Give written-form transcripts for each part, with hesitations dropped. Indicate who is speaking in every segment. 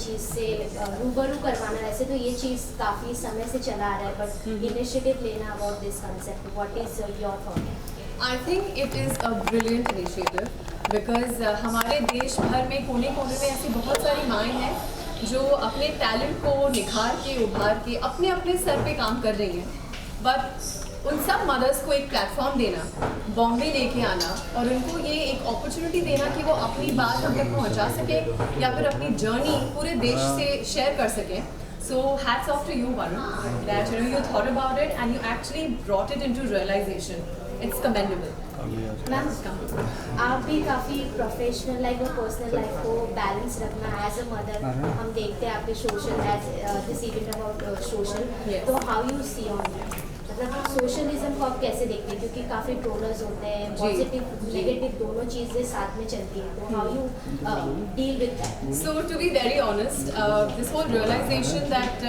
Speaker 1: चीज़ से रूबरू करवाना, वैसे तो ये चीज़ काफ़ी समय से चला आ रहा है, बट इनिशिएटिव लेना about this concept, what is your thought?
Speaker 2: I think it is a brilliant initiative because हमारे देश भर में कोने कोने में ऐसी बहुत सारी माएँ हैं जो अपने टैलेंट को निखार के उभार के अपने अपने स्तर पे काम कर रही हैं, बट उन सब मदर्स को एक प्लेटफॉर्म देना, बॉम्बे लेके आना और उनको ये एक अपॉर्चुनिटी देना कि वो अपनी बात हम तक पहुंचा सकें या फिर अपनी जर्नी पूरे देश से शेयर कर सकें. So hats off to you, Varun, that you thought about it and you actually brought it into realization. It's commendable.
Speaker 1: Ma'am, आप भी काफ़ी प्रोफेशनल लाइफ और पर्सनल लाइफ को बैलेंस रखना एज अ मदर, हम देखते हैं आपके social as this event about social, तो how you see on that, मतलब सोशलिज्म को आप कैसे देखते हैं, क्योंकि काफ़ी ट्रोलर्स होते हैं, पॉजिटिव नेगेटिव दोनों चीज़ें साथ में चलती हैं, तो how you deal with that?
Speaker 2: So to be very honest, this whole realization that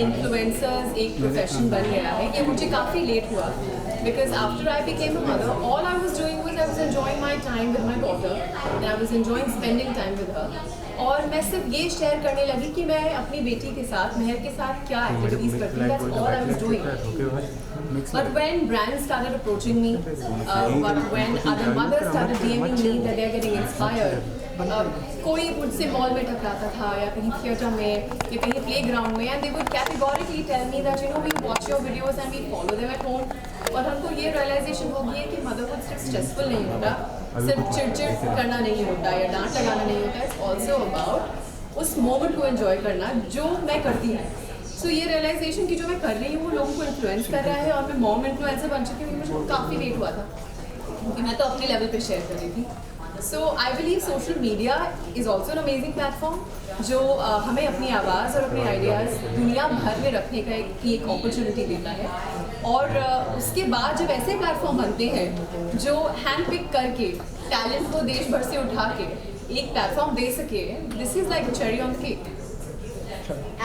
Speaker 2: influencers एक प्रोफेशन बन गया है, ये मुझे काफ़ी लेट हुआ. Because after I became a mother, all I was doing was I was enjoying my time with my daughter and I was enjoying spending time with her. और मैं सिर्फ ये शेयर करने लगी कि मैं अपनी बेटी के साथ, महर के साथ क्या एक्टिविटीज़ करती हूँ. That's all I was doing. But when brands started approaching me, but when other mothers started DMing me that they are getting inspired, कोई मुझसे मॉल में टकराता था या कहीं थिएटर में या कहीं प्ले ग्राउंड में, and they would categorically tell me that we watch your videos and we follow them at home. और हमको ये रियलाइजेशन हो गई है कि मदरहुड सिर्फ स्ट्रेसफुल नहीं होता, सिर्फ चिड़चिड़ करना नहीं होता या डांट लगाना नहीं होता. इट्स ऑल्सो अबाउट उस मोमेंट को एंजॉय करना जो मैं करती हूँ. सो ये रियलाइजेशन कि जो मैं कर रही हूँ वो लोगों को इन्फ्लुएंस कर रहा है और मैं मॉम इन्फ्लुएंसर बन चुकी हूँ, मुझे काफ़ी लेट हुआ था क्योंकि मैं तो अपने लेवल पे शेयर कर रही थी. So I believe social media is also an amazing platform जो हमें अपनी आवाज़ और अपने आइडियाज़ दुनिया भर में रखने का एक अपॉर्चुनिटी देता है. और उसके बाद जब ऐसे प्लेटफॉर्म बनते हैं जो हैंड पिक करके टैलेंट को देश भर से उठा के एक प्लेटफॉर्म दे सके, this is like cherry on the cake.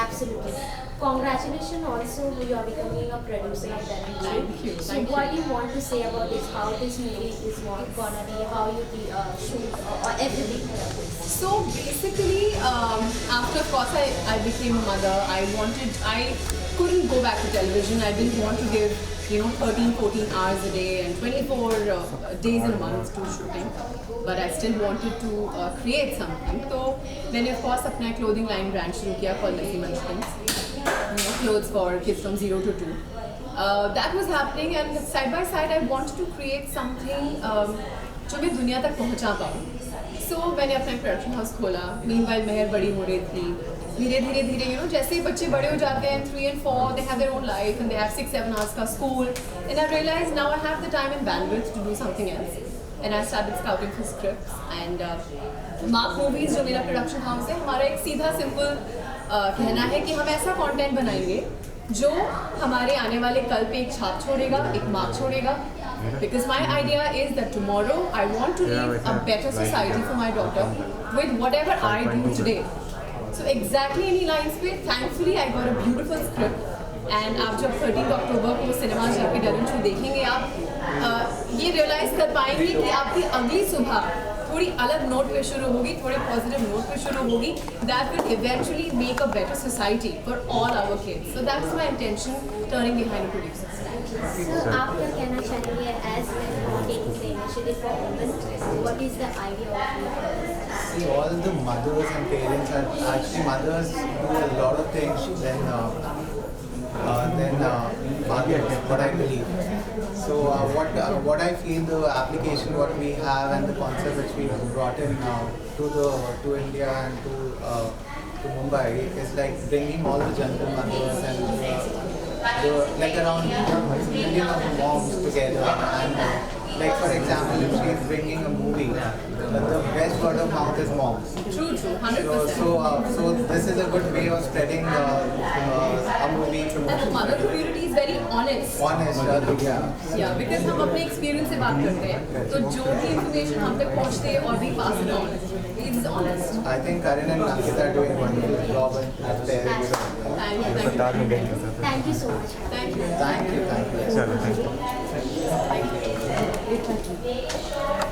Speaker 1: Absolutely. Congratulations also, you are becoming a producer of that movie.
Speaker 2: Thank you.
Speaker 1: So what do you want to say about this, how this movie is gonna be, how you shoot or everything?
Speaker 2: So basically, after of course I became a mother, I couldn't go back to television. I didn't want to give 13-14 hours a day and 24 days in a month to shooting, but I still wanted to create something. So मैंने of course अपना clothing line brand शुरू किया called Messy Munchkins, clothes for kids from 0 to 2. That was happening, and side by side I wanted to create something जो मैं दुनिया तक पहुंचा पाऊँ. So मैंने अपना प्रोडक्शन हाउस खोला. Meanwhile महर बड़ी हो रही थी. धीरे धीरे जैसे ही बच्चे बड़े हो जाते हैं 3 and 4, they have their own life and they have 6-7 hours का school, and I realized now I have the time and bandwidth to do something else, and I started scouting for scripts. And Mark Movies जो मेरा production house है, हमारा एक सीधा simple कहना है कि हम ऐसा कंटेंट बनाएंगे जो हमारे आने वाले कल पे एक छाप छोड़ेगा, एक मार्क छोड़ेगा. Because my idea is that tomorrow I want to leave a better society for my daughter with whatever I do today. So exactly any lines पे thankfully I got a beautiful script, and आप जब 13 अक्टूबर को cinema जाके डलन show देखेंगे आप ये realise कर पाएंगे कि आपकी अगली सुबह थोड़ी अलग नोट पे शुरू होगी, थोड़े पॉजिटिव नोट पे शुरू होगी. That will eventually make a better society for all our kids. So that's my intention turning behind a producer.
Speaker 1: So आप क्या कहना चाहेंगे as taking the initiative for women? What is the idea of it?
Speaker 3: See, all the mothers and parents are actually mothers do a lot of things than fathers, what I believe. So what I feel the application what we have and the concept which we brought in to India and to Mumbai is like bringing all the jungle mothers and like around million of moms together, and like for example if she is bringing a movie, the best word of mouth is moms.
Speaker 2: True, 100%.
Speaker 3: So this is a good way of spreading a movie
Speaker 2: And the mother community is very honest.
Speaker 3: yeah.
Speaker 2: Because हम अपने experience से बात करते हैं, तो जो भी information हम तक पहुँचते हैं और भी pass it on, it is honest.
Speaker 3: I think Karan and Ankita are doing a wonderful job as parents.
Speaker 1: Thank you so much.
Speaker 2: Thank you.
Speaker 3: Thank you.
Speaker 2: Thank you.